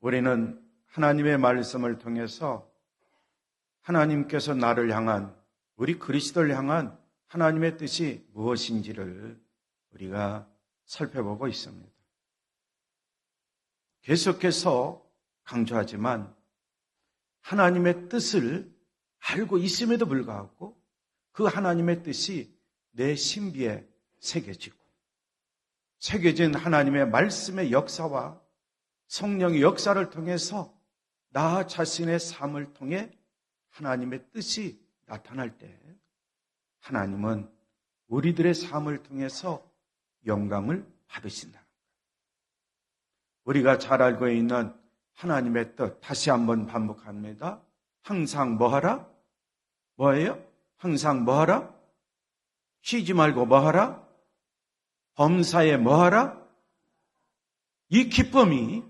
우리는 하나님의 말씀을 통해서 하나님께서 나를 향한, 우리 그리스도를 향한 하나님의 뜻이 무엇인지를 우리가 살펴보고 있습니다. 계속해서 강조하지만 하나님의 뜻을 알고 있음에도 불구하고 그 하나님의 뜻이 내 신비에 새겨진 하나님의 말씀의 역사와 성령의 역사를 통해서 나 자신의 삶을 통해 하나님의 뜻이 나타날 때 하나님은 우리들의 삶을 통해서 영광을 받으신다. 우리가 잘 알고 있는 하나님의 뜻, 다시 한번 반복합니다. 항상 뭐하라? 뭐예요? 항상 뭐하라? 쉬지 말고 뭐하라? 범사에 뭐하라? 이 기쁨이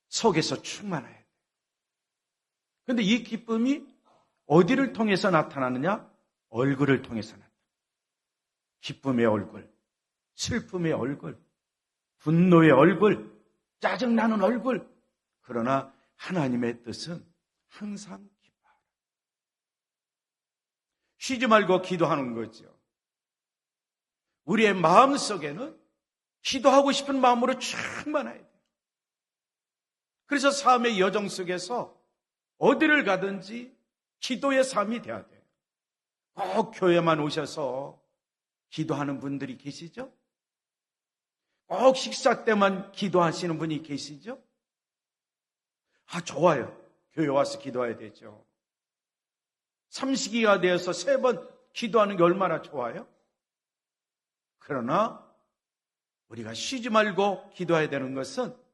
속에서 충만해야 돼. 그런데 이 기쁨이 어디를 통해서 나타나느냐? 얼굴을 통해서 나타나. 기쁨의 얼굴, 슬픔의 얼굴, 분노의 얼굴, 짜증나는 얼굴. 그러나 하나님의 뜻은 항상 기뻐하라. 쉬지 말고 기도하는 거죠. 우리의 마음속에는 기도하고 싶은 마음으로 충만해야 돼요. 그래서 삶의 여정 속에서 어디를 가든지 기도의 삶이 돼야 돼요. 꼭 교회만 오셔서 기도하는 분들이 계시죠? 꼭 식사 때만 기도하시는 분이 계시죠? 좋아요. 교회 와서 기도해야 되죠. 삼시기가 되어서 3번 기도하는 게 얼마나 좋아요? 그러나 우리가 쉬지 말고 기도해야 되는 것은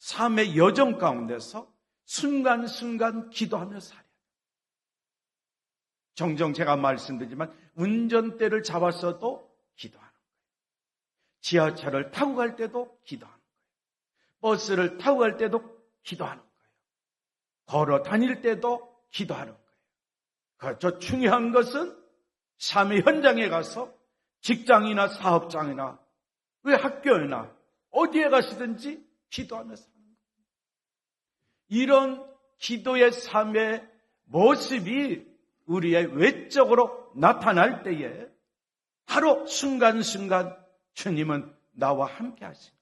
삶의 여정 가운데서 순간순간 기도하며 살아야 돼요. 종종 제가 말씀드리지만 운전대를 잡았어도 기도하는 거예요. 지하철을 타고 갈 때도 기도하는 거예요. 버스를 타고 갈 때도 기도하는 거예요. 걸어 다닐 때도 기도하는 거예요. 그렇죠. 중요한 것은 삶의 현장에 가서 직장이나 사업장이나 왜 학교나 어디에 가시든지 기도하며 사는 거예요. 이런 기도의 삶의 모습이 우리의 외적으로 나타날 때에 바로 순간순간 주님은 나와 함께 하시는,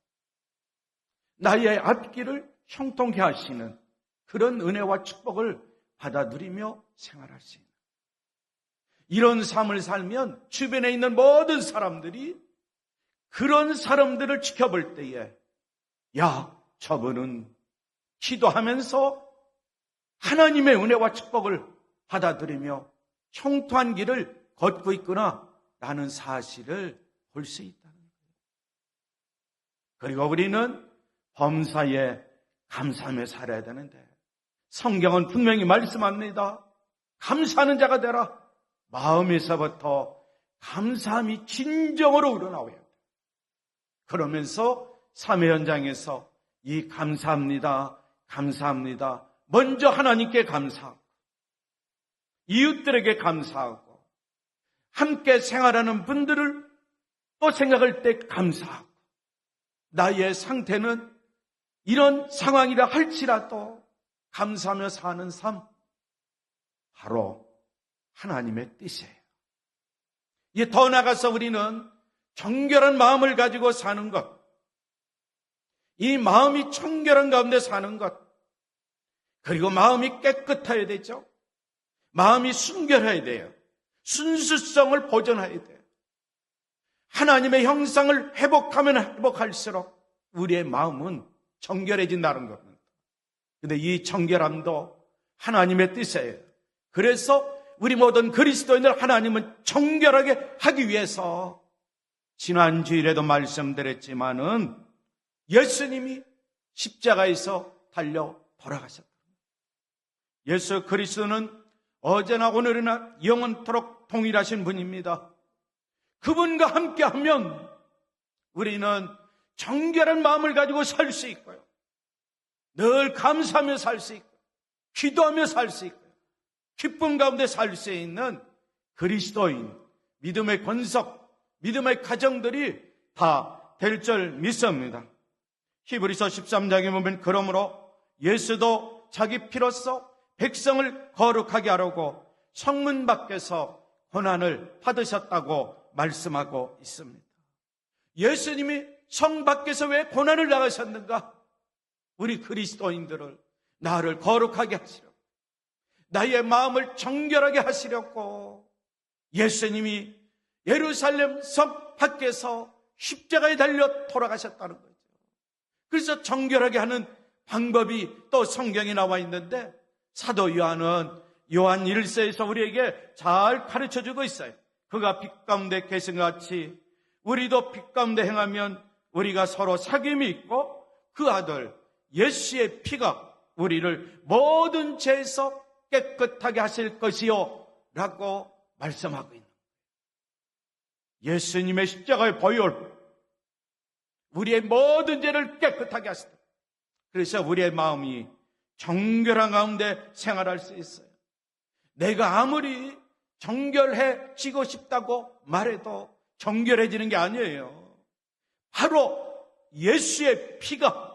나의 앞길을 형통케 하시는 그런 은혜와 축복을 받아 누리며 생활할 수 있는, 이런 삶을 살면 주변에 있는 모든 사람들이 그런 사람들을 지켜볼 때에 야, 저분은 기도하면서 하나님의 은혜와 축복을 받아들이며 형통한 길을 걷고 있구나 라는 사실을 볼 수 있다는 거예요. 그리고 우리는 범사에 감사하며 살아야 되는데 성경은 분명히 말씀합니다. 감사하는 자가 되라. 마음에서부터 감사함이 진정으로 우러나와야 돼요. 그러면서 삶의 현장에서 이 감사합니다, 감사합니다. 먼저 하나님께 감사하고 이웃들에게 감사하고 함께 생활하는 분들을 또 생각할 때 감사하고 나의 상태는 이런 상황이라 할지라도 감사하며 사는 삶, 바로 하나님의 뜻이에요. 이제 더 나아가서 우리는 정결한 마음을 가지고 사는 것, 이 마음이 청결한 가운데 사는 것, 그리고 마음이 깨끗해야 되죠. 마음이 순결해야 돼요. 순수성을 보존해야 돼요. 하나님의 형상을 회복하면 회복할수록 우리의 마음은 정결해진다는 겁니다. 그런데 이 정결함도 하나님의 뜻이에요. 그래서 우리 모든 그리스도인들 하나님은 정결하게 하기 위해서 지난 주일에도 말씀드렸지만은 예수님이 십자가에서 달려 돌아가셨다. 예수 그리스도는 어제나 오늘이나 영원토록 동일하신 분입니다. 그분과 함께하면 우리는 정결한 마음을 가지고 살 수 있고요. 늘 감사하며 살 수 있고 기도하며 살 수 있고 기쁨 가운데 살 수 있는 그리스도인, 믿음의 권석, 믿음의 가정들이 다 될 줄 믿습니다. 히브리서 13장에 보면 그러므로 예수도 자기 피로써 백성을 거룩하게 하려고 성문 밖에서 고난을 받으셨다고 말씀하고 있습니다. 예수님이 성 밖에서 왜 고난을 당하셨는가? 우리 그리스도인들을, 나를 거룩하게 하시려고, 나의 마음을 정결하게 하시려고 예수님이 예루살렘 성 밖에서 십자가에 달려 돌아가셨다는 거죠. 그래서 정결하게 하는 방법이 또 성경에 나와 있는데, 사도 요한은 요한 1서에서 우리에게 잘 가르쳐주고 있어요. 그가 빛 가운데 계신 것 같이 우리도 빛 가운데 행하면 우리가 서로 사귐이 있고 그 아들 예수의 피가 우리를 모든 죄에서 깨끗하게 하실 것이요 라고 말씀하고 있는 거예요. 예수님의 십자가의 보혈, 우리의 모든 죄를 깨끗하게 하시다. 그래서 우리의 마음이 정결한 가운데 생활할 수 있어요. 내가 아무리 정결해지고 싶다고 말해도 정결해지는 게 아니에요. 바로 예수의 피가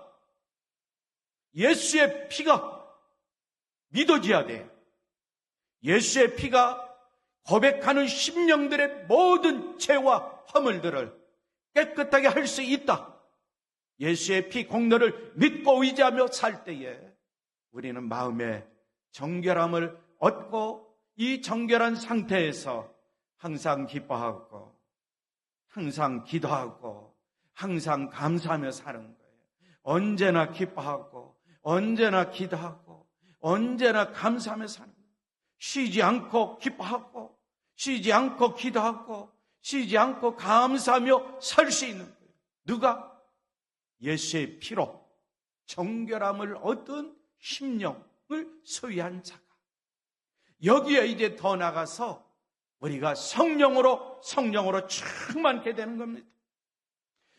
믿어져야 돼요. 예수의 피가 고백하는 심령들의 모든 죄와 허물들을 깨끗하게 할 수 있다. 예수의 피 공로를 믿고 의지하며 살 때에 우리는 마음의 정결함을 얻고 이 정결한 상태에서 항상 기뻐하고 항상 기도하고 항상 감사하며 사는 거예요. 언제나 기뻐하고 언제나 기도하고 언제나 감사하며 사는 거예요. 쉬지 않고 기뻐하고 쉬지 않고 기도하고 쉬지 않고 감사하며 살 수 있는 거예요. 누가? 예수의 피로 정결함을 얻은 심령을 소유한 자가. 여기에 이제 더 나가서 우리가 성령으로 충만케 되는 겁니다.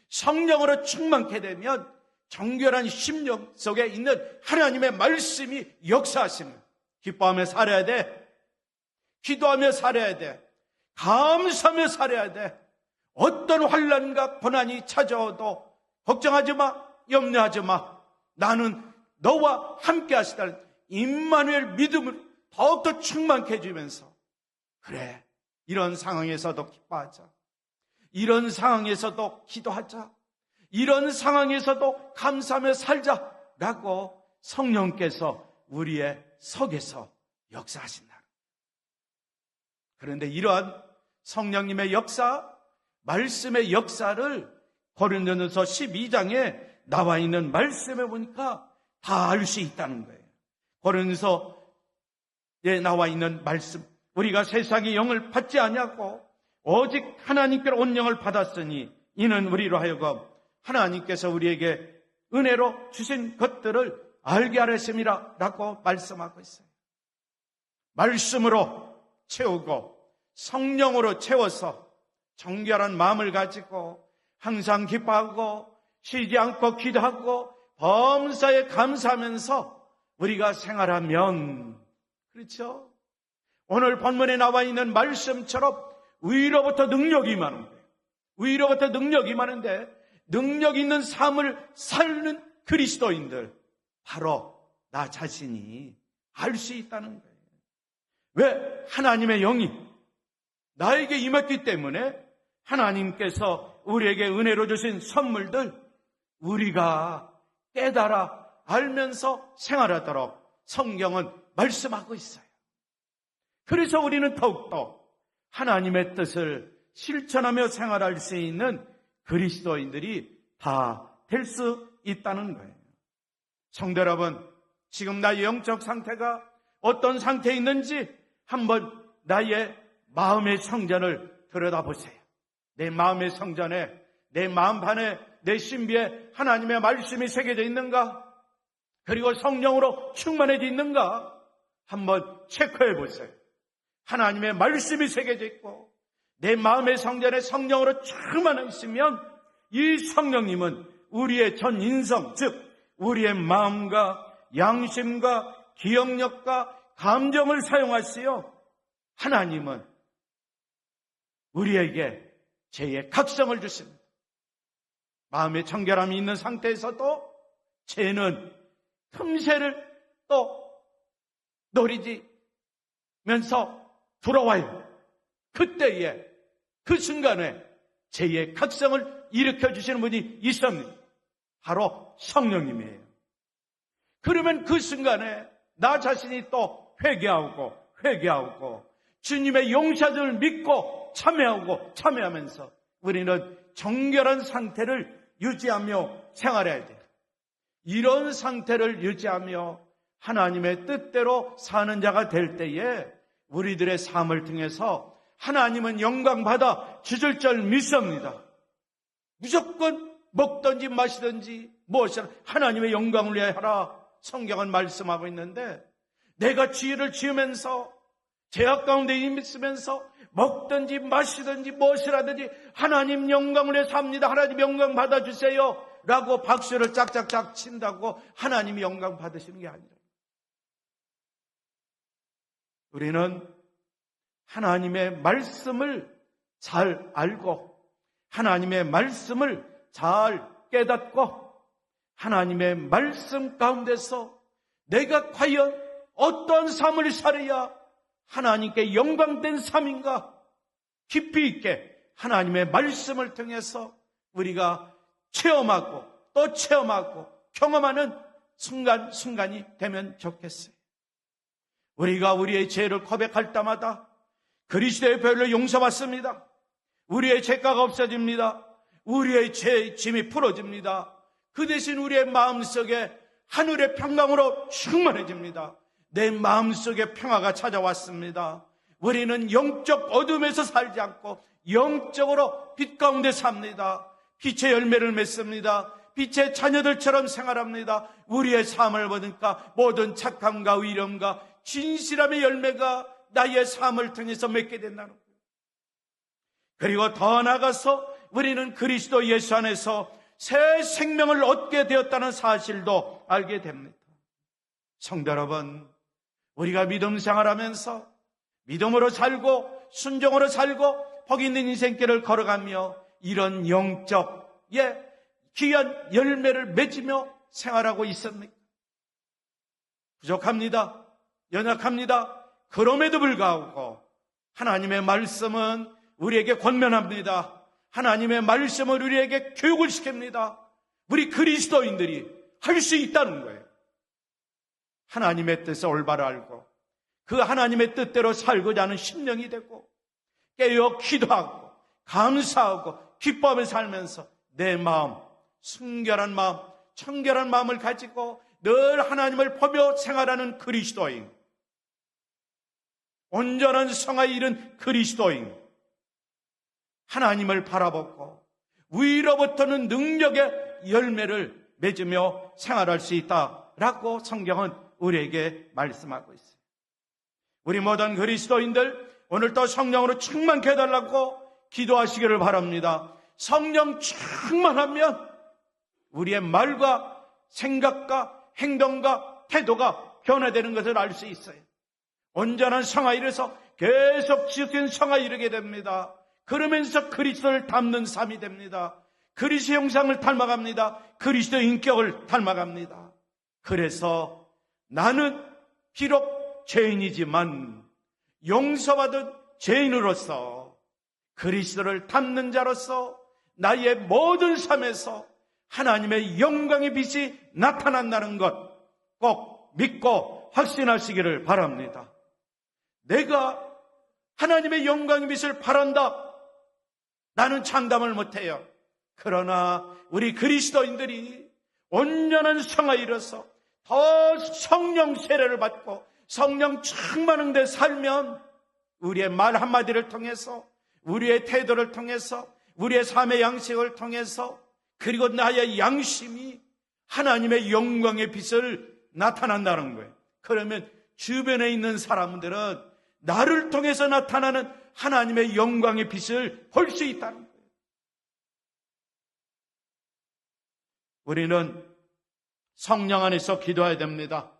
성령으로 충만케 되면 정결한 심령 속에 있는 하나님의 말씀이 역사하시는, 기뻐하며 살아야 돼. 기도하며 살아야 돼. 감사하며 살아야 돼. 어떤 환난과 고난이 찾아와도 걱정하지 마, 염려하지 마. 나는 너와 함께 하시다는 임마누엘 믿음을 더욱더 충만케 해주면서, 그래, 이런 상황에서도 기뻐하자. 이런 상황에서도 기도하자. 이런 상황에서도 감사하며 살자라고 성령께서 우리의 속에서 역사하신다. 그런데 이러한 성령님의 역사, 말씀의 역사를 고린도전서 12장에 나와 있는 말씀에 보니까 다 알 수 있다는 거예요. 고린도서에 나와 있는 말씀, 우리가 세상의 영을 받지 아니하고 오직 하나님께로 온 영을 받았으니 이는 우리로 하여금 하나님께서 우리에게 은혜로 주신 것들을 알게 하렸음이라 라고 말씀하고 있어요. 말씀으로 채우고 성령으로 채워서 정결한 마음을 가지고 항상 기뻐하고 쉬지 않고 기도하고 범사에 감사하면서 우리가 생활하면, 그렇죠? 오늘 본문에 나와 있는 말씀처럼 위로부터 능력이 임하는 거예요. 위로부터 능력이 임하는데, 능력 있는 삶을 사는 그리스도인들, 바로 나 자신이 알 수 있다는 거예요. 왜? 하나님의 영이 나에게 임했기 때문에 하나님께서 우리에게 은혜로 주신 선물들 우리가 깨달아 알면서 생활하도록 성경은 말씀하고 있어요. 그래서 우리는 더욱더 하나님의 뜻을 실천하며 생활할 수 있는 그리스도인들이 다 될 수 있다는 거예요. 성도 여러분, 지금 나의 영적 상태가 어떤 상태에 있는지 한번 나의 마음의 성전을 들여다보세요. 내 마음의 성전에, 내 마음판에, 내 신비에 하나님의 말씀이 새겨져 있는가? 그리고 성령으로 충만해져 있는가? 한번 체크해 보세요. 하나님의 말씀이 새겨져 있고 내 마음의 성전에 성령으로 충만해 있으면 이 성령님은 우리의 전 인성, 즉 우리의 마음과 양심과 기억력과 감정을 사용하시어 하나님은 우리에게 죄의 각성을 주십니다. 마음의 청결함이 있는 상태에서도 죄는 틈새를 또 노리지면서 돌아와요. 그때에 그 순간에 죄의 각성을 일으켜주시는 분이 있습니다. 바로 성령님이에요. 그러면 그 순간에 나 자신이 또 회개하고 주님의 용서를 믿고 참여하면서 우리는 정결한 상태를 유지하며 생활해야 돼요. 이런 상태를 유지하며 하나님의 뜻대로 사는 자가 될 때에 우리들의 삶을 통해서 하나님은 영광받아 주실 줄 믿습니다. 무조건 먹든지 마시든지 무엇이나 하나님의 영광을 위하여 하라. 성경은 말씀하고 있는데 내가 죄를 지으면서 죄악 가운데 있으면서 먹든지 마시든지 무엇이라든지 하나님 영광을 위해 삽니다. 하나님 영광 받아주세요 라고 박수를 짝짝짝 친다고 하나님이 영광 받으시는 게 아니라 우리는 하나님의 말씀을 잘 알고 하나님의 말씀을 잘 깨닫고 하나님의 말씀 가운데서 내가 과연 어떤 삶을 살아야 하나님께 영광된 삶인가 깊이 있게 하나님의 말씀을 통해서 우리가 체험하고 또 체험하고 경험하는 순간이 되면 좋겠어요. 우리가 우리의 죄를 고백할 때마다 그리스도의 보혈로 용서받습니다. 우리의 죄가가 없어집니다. 우리의 죄의 짐이 풀어집니다. 그 대신 우리의 마음속에 하늘의 평강으로 충만해집니다. 내 마음속에 평화가 찾아왔습니다. 우리는 영적 어둠에서 살지 않고 영적으로 빛 가운데 삽니다. 빛의 열매를 맺습니다. 빛의 자녀들처럼 생활합니다. 우리의 삶을 보니까 모든 착함과 의령과 진실함의 열매가 나의 삶을 통해서 맺게 된다는 거예요. 그리고 더 나아가서 우리는 그리스도 예수 안에서 새 생명을 얻게 되었다는 사실도 알게 됩니다. 성도 여러분, 우리가 믿음 생활하면서 믿음으로 살고 순종으로 살고 복 있는 인생길을 걸어가며 이런 영적의 귀한 열매를 맺으며 생활하고 있습니까? 부족합니다. 연약합니다. 그럼에도 불구하고 하나님의 말씀은 우리에게 권면합니다. 하나님의 말씀을 우리에게 교육을 시킵니다. 우리 그리스도인들이 할 수 있다는 거예요. 하나님의 뜻을 올바로 알고 그 하나님의 뜻대로 살고자 하는 심령이 되고 깨어 기도하고 감사하고 기뻐하며 살면서 내 마음, 순결한 마음, 청결한 마음을 가지고 늘 하나님을 보며 생활하는 그리스도인, 온전한 성화에 이른 그리스도인, 하나님을 바라보고 위로부터는 능력의 열매를 맺으며 생활할 수 있다라고 성경은 우리에게 말씀하고 있어요. 우리 모든 그리스도인들 오늘도 성령으로 충만케 해달라고 기도하시기를 바랍니다. 성령 충만하면 우리의 말과 생각과 행동과 태도가 변화되는 것을 알 수 있어요. 온전한 성화에 이르러서 계속 지속된 성화에 이르게 됩니다. 그러면서 그리스도를 닮는 삶이 됩니다. 그리스도 형상을 닮아갑니다. 그리스도 인격을 닮아갑니다. 그래서 나는 비록 죄인이지만 용서받은 죄인으로서 그리스도를 닮는 자로서 나의 모든 삶에서 하나님의 영광의 빛이 나타난다는 것 꼭 믿고 확신하시기를 바랍니다. 내가 하나님의 영광의 빛을 바란다. 나는 장담을 못해요. 그러나 우리 그리스도인들이 온전한 성화에 이르러서 더 성령 세례를 받고 성령 충만한 데 살면 우리의 말 한마디를 통해서 우리의 태도를 통해서 우리의 삶의 양식을 통해서 그리고 나의 양심이 하나님의 영광의 빛을 나타난다는 거예요. 그러면 주변에 있는 사람들은 나를 통해서 나타나는 하나님의 영광의 빛을 볼 수 있다는 거예요. 우리는 성령 안에서 기도해야 됩니다.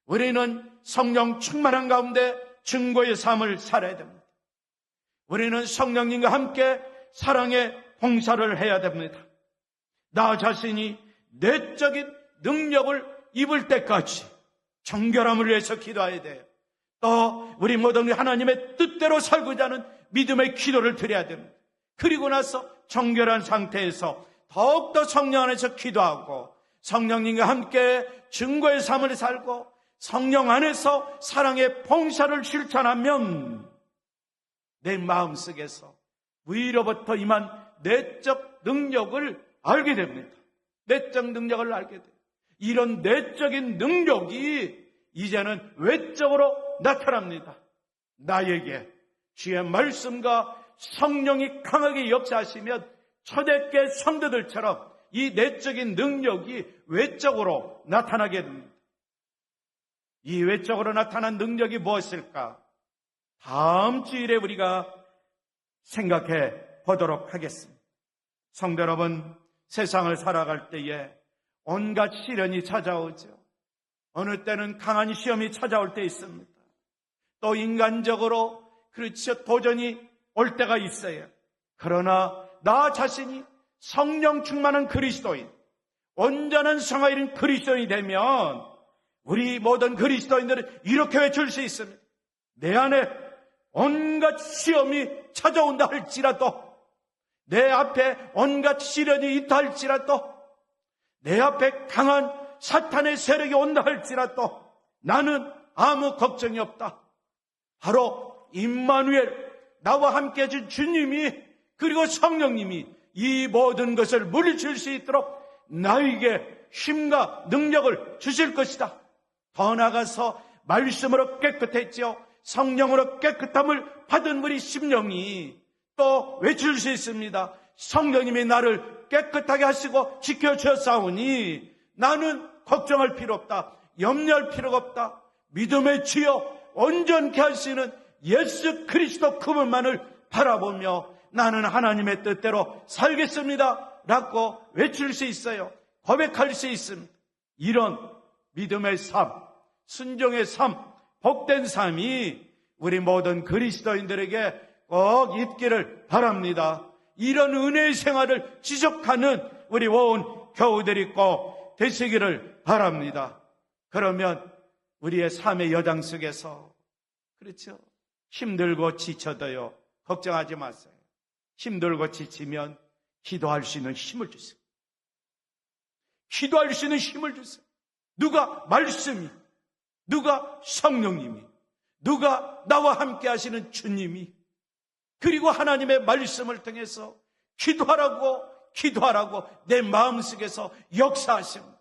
우리는 성령 충만한 가운데 증거의 삶을 살아야 됩니다. 우리는 성령님과 함께 사랑의 봉사를 해야 됩니다. 나 자신이 내적인 능력을 입을 때까지 정결함을 위해서 기도해야 돼요. 또 우리 모든 하나님의 뜻대로 살고자 하는 믿음의 기도를 드려야 됩니다. 그리고 나서 정결한 상태에서 더욱더 성령 안에서 기도하고 성령님과 함께 증거의 삶을 살고 성령 안에서 사랑의 봉사를 실천하면 내 마음속에서 위로부터 임한 내적 능력을 알게 됩니다. 내적 능력을 알게 돼요. 이런 내적인 능력이 이제는 외적으로 나타납니다. 나에게 주의 말씀과 성령이 강하게 역사하시면 초대교회 성도들처럼 이 내적인 능력이 외적으로 나타나게 됩니다. 이 외적으로 나타난 능력이 무엇일까? 다음 주일에 우리가 생각해 보도록 하겠습니다. 성도 여러분, 세상을 살아갈 때에 온갖 시련이 찾아오죠. 어느 때는 강한 시험이 찾아올 때 있습니다. 또 인간적으로 그렇죠, 도전이 올 때가 있어요. 그러나 나 자신이 성령 충만한 그리스도인, 온전한 성화인 그리스도인이 되면 우리 모든 그리스도인들은 이렇게 외칠 수 있습니다. 내 안에 온갖 시험이 찾아온다 할지라도, 내 앞에 온갖 시련이 있다 할지라도, 내 앞에 강한 사탄의 세력이 온다 할지라도 나는 아무 걱정이 없다. 바로 임마누엘, 나와 함께 해준 주님이, 그리고 성령님이 이 모든 것을 물리칠 수 있도록 나에게 힘과 능력을 주실 것이다. 더 나아가서 말씀으로 깨끗했지요. 성령으로 깨끗함을 받은 우리 심령이 또 외칠 수 있습니다. 성령님이 나를 깨끗하게 하시고 지켜주셨사오니 나는 걱정할 필요 없다. 염려할 필요가 없다. 믿음의 주여 온전케 하시는 예수 그리스도 그분만을 바라보며 나는 하나님의 뜻대로 살겠습니다 라고 외칠 수 있어요. 고백할 수 있습니다. 이런 믿음의 삶, 순종의 삶, 복된 삶이 우리 모든 그리스도인들에게 꼭 있기를 바랍니다. 이런 은혜의 생활을 지속하는 우리 온 교우들이 꼭 되시기를 바랍니다. 그러면 우리의 삶의 여정 속에서, 그렇죠, 힘들고 지쳐도요 걱정하지 마세요. 힘들고 지치면 기도할 수 있는 힘을 주세요. 기도할 수 있는 힘을 주세요. 누가? 말씀이, 누가? 성령님이, 누가? 나와 함께 하시는 주님이, 그리고 하나님의 말씀을 통해서 기도하라고 내 마음속에서 역사하십니다.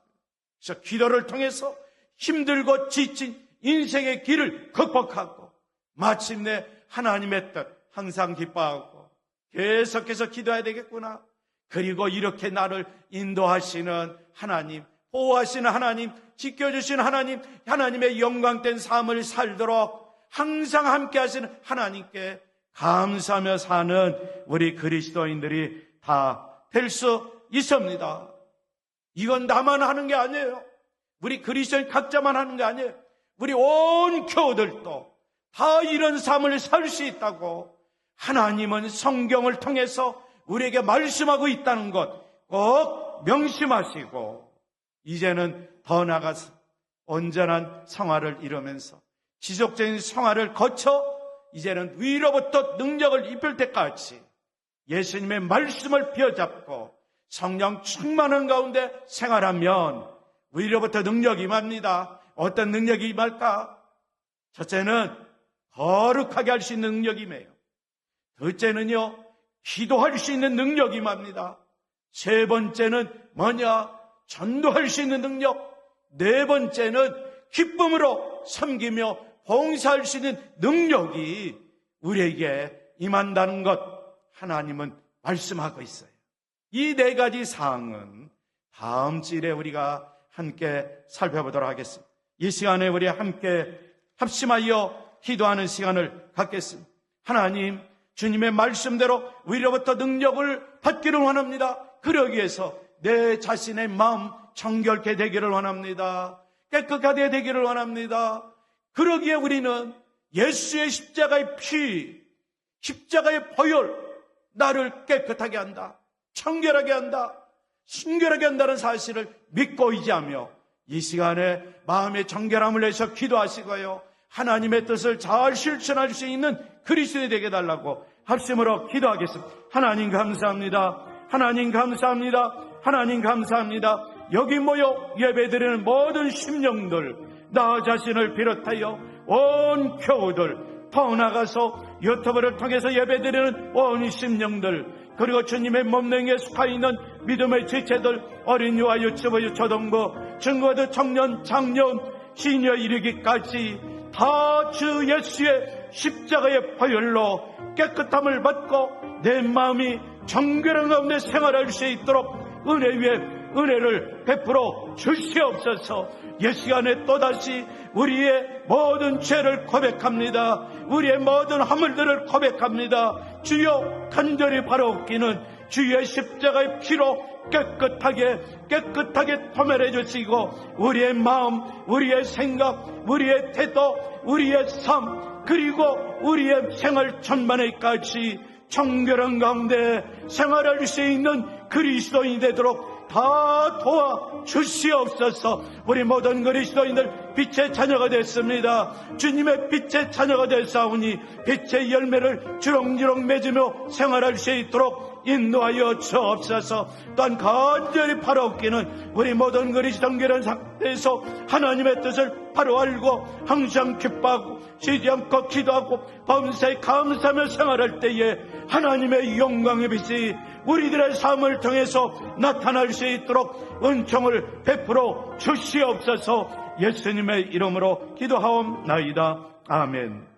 그래서 기도를 통해서 힘들고 지친 인생의 길을 극복하고 마침내 하나님의 뜻 항상 기뻐하고 계속해서 기도해야 되겠구나. 그리고 이렇게 나를 인도하시는 하나님, 보호하시는 하나님, 지켜주시는 하나님, 하나님의 영광된 삶을 살도록 항상 함께 하시는 하나님께 감사하며 사는 우리 그리스도인들이 다 될 수 있습니다. 이건 나만 하는 게 아니에요. 우리 그리스도인 각자만 하는 게 아니에요. 우리 온 교우들도 다 이런 삶을 살 수 있다고 하나님은 성경을 통해서 우리에게 말씀하고 있다는 것 꼭 명심하시고, 이제는 더 나아가서 온전한 성화를 이루면서 지속적인 성화를 거쳐 이제는 위로부터 능력을 입을 때까지 예수님의 말씀을 비어잡고 성령 충만한 가운데 생활하면 위로부터 능력이 임합니다. 어떤 능력이 임할까? 첫째는 거룩하게 할 수 있는 능력이 임해요. 둘째는요, 기도할 수 있는 능력이 임합니다. 세 번째는 뭐냐? 전도할 수 있는 능력. 네 번째는 기쁨으로 섬기며 봉사할 수 있는 능력이 우리에게 임한다는 것 하나님은 말씀하고 있어요. 이 네 가지 사항은 다음 주일에 우리가 함께 살펴보도록 하겠습니다. 이 시간에 우리 함께 합심하여 기도하는 시간을 갖겠습니다. 하나님, 주님의 말씀대로 위로부터 능력을 받기를 원합니다. 그러기 위해서 내 자신의 마음 정결케 되기를 원합니다. 깨끗하게 되기를 원합니다. 그러기에 우리는 예수의 십자가의 피, 십자가의 보혈, 나를 깨끗하게 한다, 청결하게 한다, 순결하게 한다는 사실을 믿고 의지하며 이 시간에 마음의 정결함을 내서 기도하시고요, 하나님의 뜻을 잘 실천할 수 있는 그리스도인이 되게 달라고 합심으로 기도하겠습니다. 하나님 감사합니다. 하나님 감사합니다. 하나님 감사합니다. 여기 모여 예배드리는 모든 심령들, 나 자신을 비롯하여 온 교우들, 더 나아가서 유튜브를 통해서 예배드리는 온 심령들, 그리고 주님의 몸명에 속하있는 믿음의 지체들, 어린 유아, 유치부, 초등부, 중고등, 청년, 장년, 시니어 이르기까지 다 주 예수의 십자가의 보혈로 깨끗함을 받고 내 마음이 정결한 가운데 생활할 수 있도록 은혜 위에 은혜를 베풀어 주시옵소서. 이 시간에 또다시 우리의 모든 죄를 고백합니다. 우리의 모든 허물들을 고백합니다. 주여, 간절히 바라옵기는 주의 십자가의 피로 깨끗하게 도멸해 주시고, 우리의 마음, 우리의 생각, 우리의 태도, 우리의 삶, 그리고 우리의 생활 전반에까지 정결한 가운데 생활할 수 있는 그리스도인이 되도록 다 도와 주시옵소서. 우리 모든 그리스도인들 빛의 자녀가 됐습니다. 주님의 빛의 자녀가 됐사오니 빛의 열매를 주렁주렁 맺으며 생활할 수 있도록 인도하여 주옵소서. 또한 간절히 바라옵기는 우리 모든 그리스도인들은 상태에서 하나님의 뜻을 바로 알고 항상 기뻐하고 쉬지 않고 기도하고 범사에 감사하며 생활할 때에 하나님의 영광의 빛이 우리들의 삶을 통해서 나타날 수 있도록 은총을 베풀어 주시옵소서. 예수님의 이름으로 기도하옵나이다. 아멘.